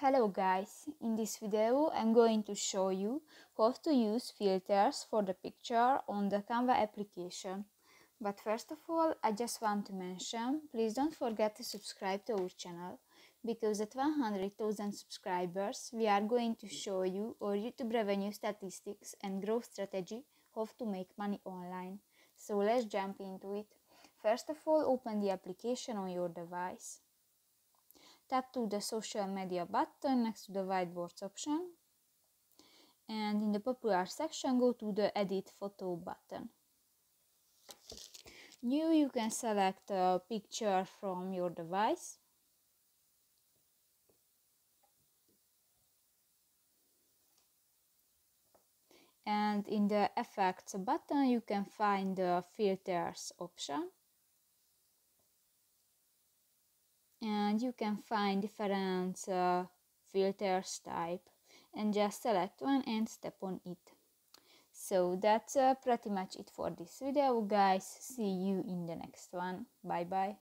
Hello guys, in this video I'm going to show you how to use filters for the picture on the Canva application. But first of all, I just want to mention, please don't forget to subscribe to our channel, because at 100,000 subscribers we are going to show you our YouTube revenue statistics and growth strategy, how to make money online. So let's jump into it. First of all, open the application on your device. Tap to the social media button next to the whiteboards option, and in the popular section go to the edit photo button. New, you can select a picture from your device. And in the effects button you can find the filters option. And you can find different filters type, and just select one and step on it. So that's pretty much it for this video, guys. See you in the next one. Bye bye.